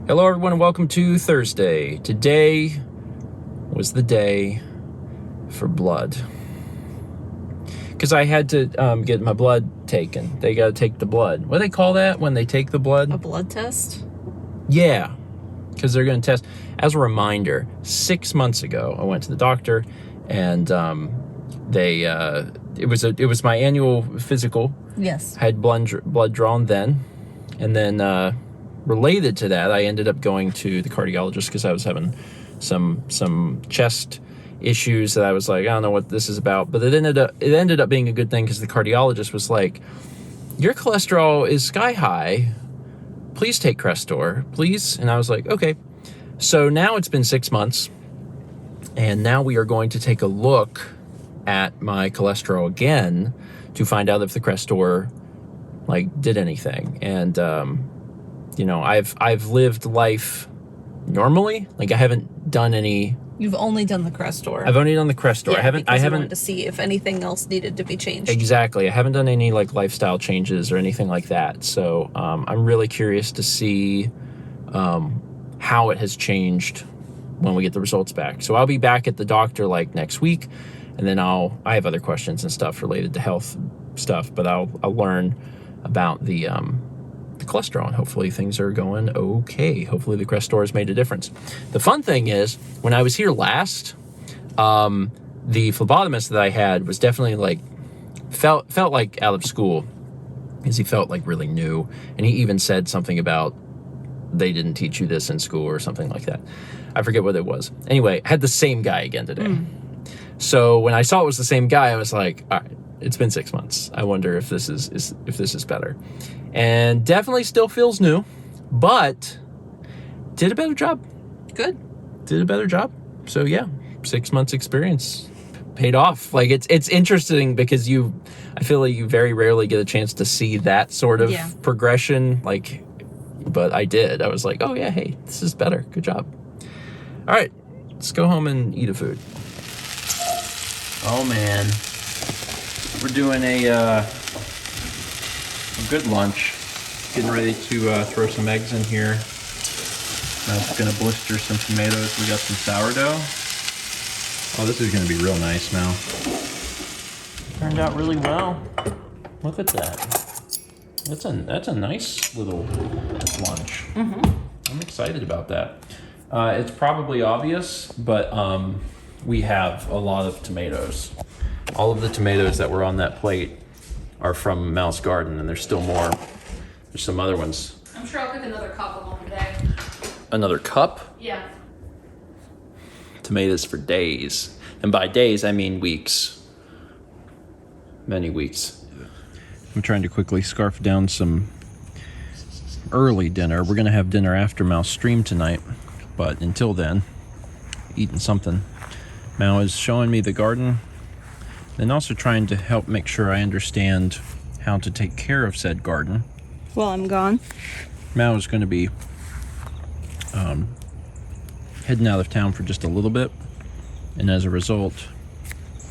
Hello everyone and welcome to Thursday. Today was the day for blood. Because I had to get my blood taken. They got to take the blood. What do they call that when they take the blood? A blood test? Yeah, because they're going to test. As a reminder, 6 months ago, I went to the doctor and it was my annual physical. Yes. I had blood drawn then. And then related to that, I ended up going to the cardiologist because I was having some chest issues that I was like, I don't know what this is about. But it ended up being a good thing because the cardiologist was like, your cholesterol is sky high. Please take Crestor, please. And I was like, okay. So now it's been 6 months, and now we are going to take a look at my cholesterol again to find out if the Crestor did anything. And I've lived life normally. I haven't done any. You've only done the Crestor. I've only done the Crestor. Yeah, I haven't wanted to see if anything else needed to be changed. Exactly. I haven't done any lifestyle changes or anything like that. So I'm really curious to see how it has changed when we get the results back. So I'll be back at the doctor next week, and then I have other questions and stuff related to health stuff, but I'll learn about the cholesterol, and hopefully things are going okay. Hopefully the Crestor has made a difference. The fun thing is, when I was here last, the phlebotomist that I had was definitely felt like out of school, because he felt really new, and he even said something about they didn't teach you this in school or something like that. I forget what it was. Anyway, I had the same guy again today. So when I saw it was the same guy, I was like, all right, it's been 6 months. I wonder if this is better. And definitely still feels new, but did a better job. Good. Did a better job. So yeah, 6 months experience paid off. It's interesting because I feel like you very rarely get a chance to see that sort of progression. But I did. I was like, oh yeah, hey, this is better. Good job. All right, let's go home and eat a food. Oh man, we're doing a good lunch. Getting ready to throw some eggs in here. Now it's gonna blister some tomatoes. We got some sourdough. Oh, this is gonna be real nice now. Turned out really well. Look at that. That's a nice little lunch. I'm excited about that. It's probably obvious, but we have a lot of tomatoes. All of the tomatoes that were on that plate are from Mal's garden, and there's still more. There's some other ones. I'm sure I'll cook another cup of them today. Another cup? Yeah. Tomatoes for days. And by days, I mean weeks. Many weeks. I'm trying to quickly scarf down some early dinner. We're going to have dinner after Mal's stream tonight. But until then, eating something. Mal is showing me the garden, and also trying to help make sure I understand how to take care of said garden. Well, I'm gone. Mal is going to be heading out of town for just a little bit, and as a result,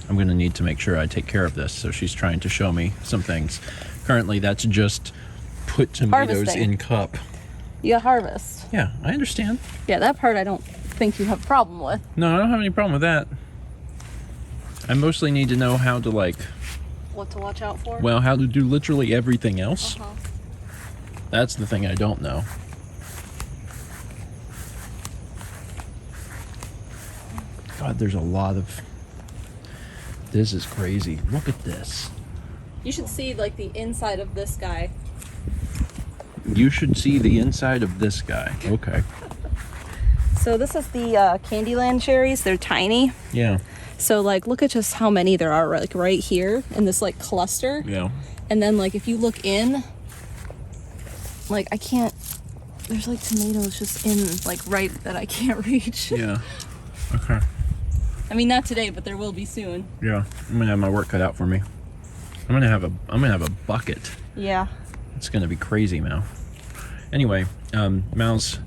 I'm going to need to make sure I take care of this. So she's trying to show me some things. Currently, that's just put tomatoes Harvesting. in cup. You harvest. Yeah, I understand. Yeah, that part I don't think you have a problem with. No, I don't have any problem with that. I mostly need to know how to What to watch out for? how to do literally everything else. That's the thing I don't know. God, there's a lot of... This is crazy. Look at this. You should see the inside of this guy. You should see the inside of this guy. Okay. So this is the Candyland cherries. They're tiny. Yeah. So look at just how many there are right here in this cluster. Yeah. And then if you look in, I can't, there's tomatoes just in right that I can't reach. Yeah. Okay. I mean, not today, but there will be soon. Yeah. I'm gonna have my work cut out for me. I'm gonna have a bucket. Yeah. It's gonna be crazy, Mal. Anyway, Mal's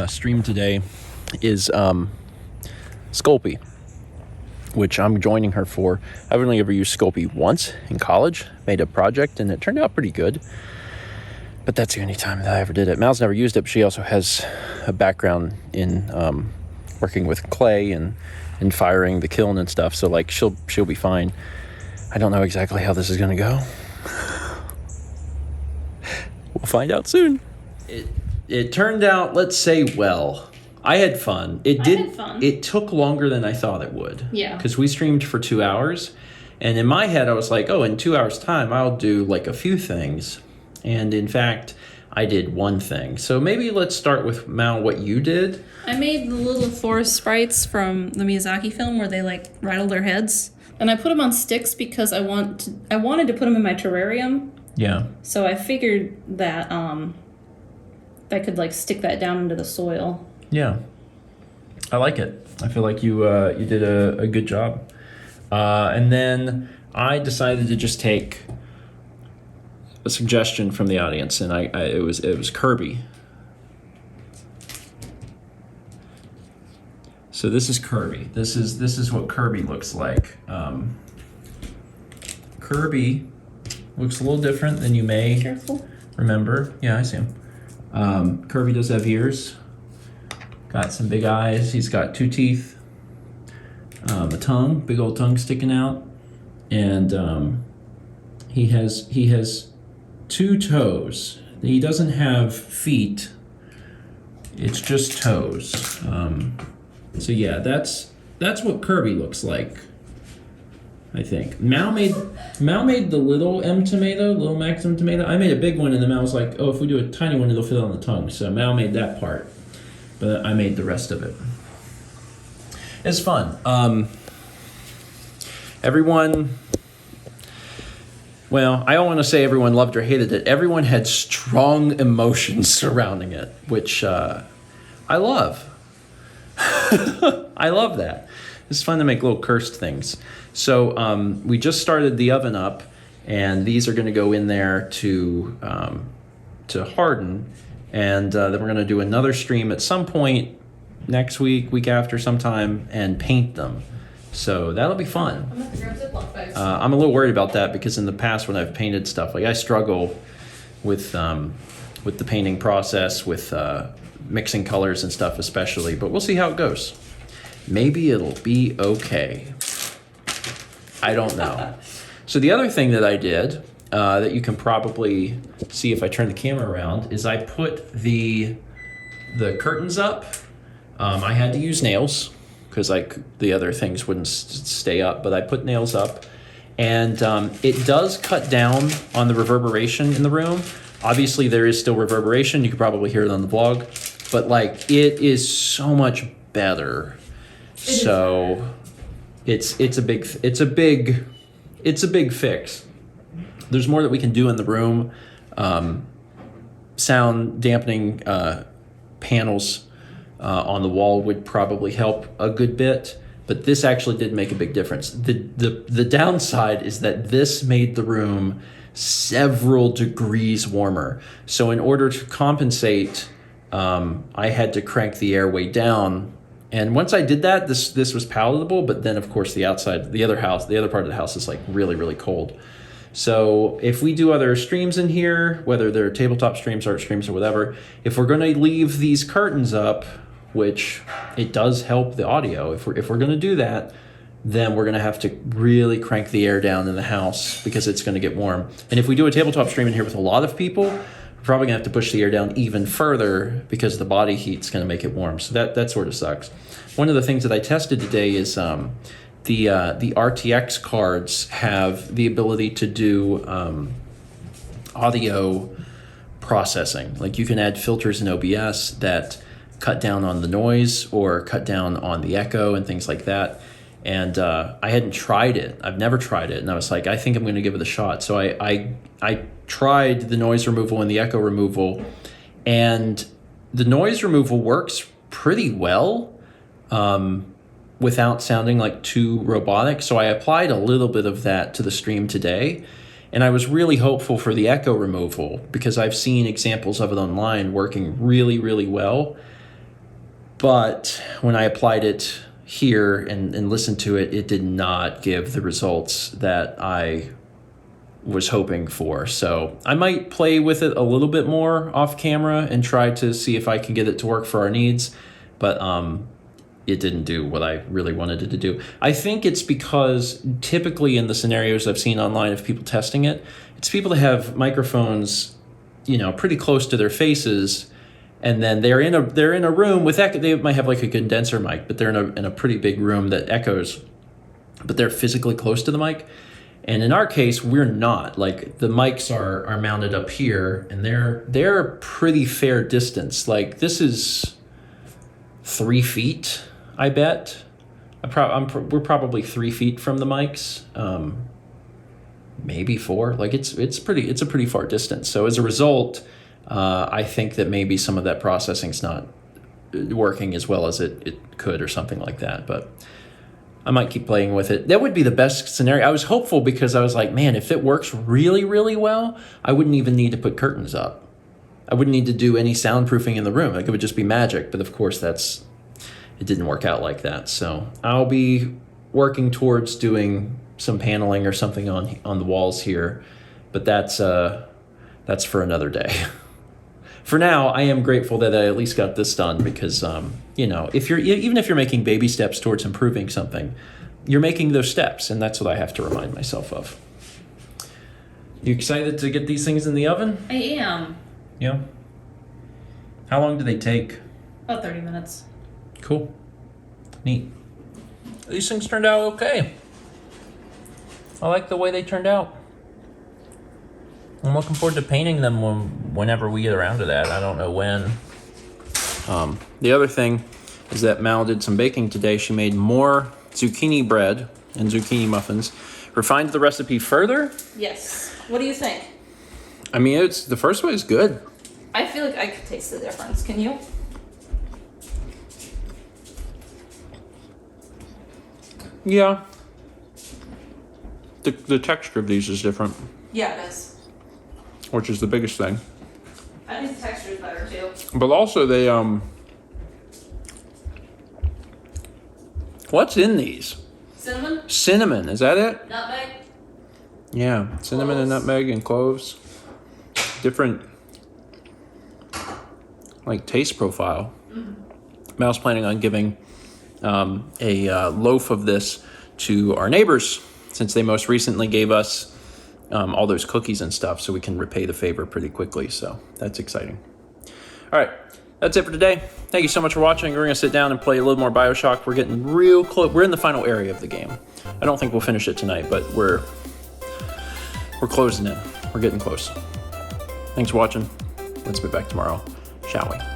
stream today is Sculpey, which I'm joining her for. I've only ever used Sculpey once in college, made a project, and it turned out pretty good. But that's the only time that I ever did it. Mal's never used it, but she also has a background in working with clay and firing the kiln and stuff. So like she'll be fine. I don't know exactly how this is going to go. We'll find out soon. It turned out, let's say, well. I had fun. It took longer than I thought it would. Yeah. Because we streamed for 2 hours. And in my head, I was like, oh, in 2 hours' time, I'll do like a few things. And in fact, I did one thing. So maybe let's start with, Mal, what you did. I made the little forest sprites from the Miyazaki film where they like rattle their heads. And I put them on sticks because I wanted to put them in my terrarium. Yeah. So I figured that I could like stick that down into the soil. Yeah, I like it. I feel like you did a good job. And then I decided to just take a suggestion from the audience, and it was Kirby. So this is Kirby. This is what Kirby looks like. Kirby looks a little different than you may remember. Yeah, I see him. Kirby does have ears. Got some big eyes. He's got 2 teeth, a tongue, big old tongue sticking out, and he has 2 toes. He doesn't have feet. It's just toes. So yeah, that's what Kirby looks like. I think Mal made the little little Maxim tomato. I made a big one, and then Mal was like, "Oh, if we do a tiny one, it'll fit on the tongue." So Mal made that part. But I made the rest of it. It's fun. Everyone, well, I don't want to say everyone loved or hated it. Everyone had strong emotions surrounding it, which I love. I love that. It's fun to make little cursed things. So we just started the oven up, and these are going to go in there to harden. And then we're going to do another stream at some point next week after sometime, and paint them. So that'll be fun. I'm going to grab Ziploc bags. I'm a little worried about that because in the past when I've painted stuff, like I struggle with the painting process, with mixing colors and stuff especially. But we'll see how it goes. Maybe it'll be okay. I don't know. So the other thing that I did, that you can probably see if I turn the camera around, is I put the curtains up. I had to use nails because the other things wouldn't stay up, but I put nails up, and it does cut down on the reverberation in the room. Obviously, there is still reverberation. You could probably hear it on the vlog, but like it is so much better. So it's a big fix. There's more that we can do in the room. Sound dampening panels on the wall would probably help a good bit, but this actually did make a big difference. The downside is that this made the room several degrees warmer. So in order to compensate, I had to crank the air way down. And once I did that, this was palatable. But then, of course, the outside, the other part of the house is like really, really cold. So if we do other streams in here, whether they're tabletop streams, art streams, or whatever, if we're going to leave these curtains up, which it does help the audio, if we're going to do that, then we're going to have to really crank the air down in the house because it's going to get warm. And if we do a tabletop stream in here with a lot of people, we're probably going to have to push the air down even further because the body heat's going to make it warm. So that sort of sucks. One of the things that I tested today is the RTX cards have the ability to do audio processing. Like you can add filters in OBS that cut down on the noise or cut down on the echo and things like that. And I hadn't tried it. I've never tried it. And I was like, I think I'm going to give it a shot. So I tried the noise removal and the echo removal. And the noise removal works pretty well without sounding like too robotic. So I applied a little bit of that to the stream today. And I was really hopeful for the echo removal because I've seen examples of it online working really, really well. But when I applied it here and listened to it, it did not give the results that I was hoping for. So I might play with it a little bit more off camera and try to see if I can get it to work for our needs. But it didn't do what I really wanted it to do. I think it's because typically in the scenarios I've seen online of people testing it, it's people that have microphones, you know, pretty close to their faces, and then they're in a room with echo. They might have like a condenser mic, but they're in a pretty big room that echoes, but they're physically close to the mic. And in our case, we're not. Like, the mics are mounted up here, and they're a pretty fair distance. Like, this is 3 feet, I bet. We're probably 3 feet from the mics, maybe 4. Like, it's a pretty far distance. So as a result, I think that maybe some of that processing's not working as well as it could, or something like that. But I might keep playing with it. That would be the best scenario. I was hopeful because I was like, man, if it works really, really well, I wouldn't even need to put curtains up. I wouldn't need to do any soundproofing in the room. Like, it would just be magic. But of course, it didn't work out like that. So I'll be working towards doing some paneling or something on the walls here. But that's for another day. For now, I am grateful that I at least got this done because, you know, even if you're making baby steps towards improving something, you're making those steps, and that's what I have to remind myself of. You excited to get these things in the oven? I am. Yeah. How long do they take? About 30 minutes. Cool. Neat. These things turned out okay. I like the way they turned out. I'm looking forward to painting them whenever we get around to that. I don't know when. The other thing is that Mal did some baking today. She made more zucchini bread and zucchini muffins. Refined the recipe further. Yes. What do you think? I mean, the first way is good. I feel like I could taste the difference. Can you? Yeah. The texture of these is different. Yeah, it is. Which is the biggest thing. I think the texture is better too. But also they what's in these? Cinnamon? Cinnamon, is that it? Nutmeg? Yeah, cinnamon and nutmeg and cloves. Different, like, taste profile. Mm-hmm. Mal's planning on giving a loaf of this to our neighbors, since they most recently gave us all those cookies and stuff, so we can repay the favor pretty quickly. So that's exciting. All right, that's it for today. Thank you so much for watching. We're gonna sit down and play a little more BioShock. We're getting real close. We're in the final area of the game. I don't think we'll finish it tonight, but we're closing in. We're getting close. Thanks for watching. Let's be back tomorrow, shall we?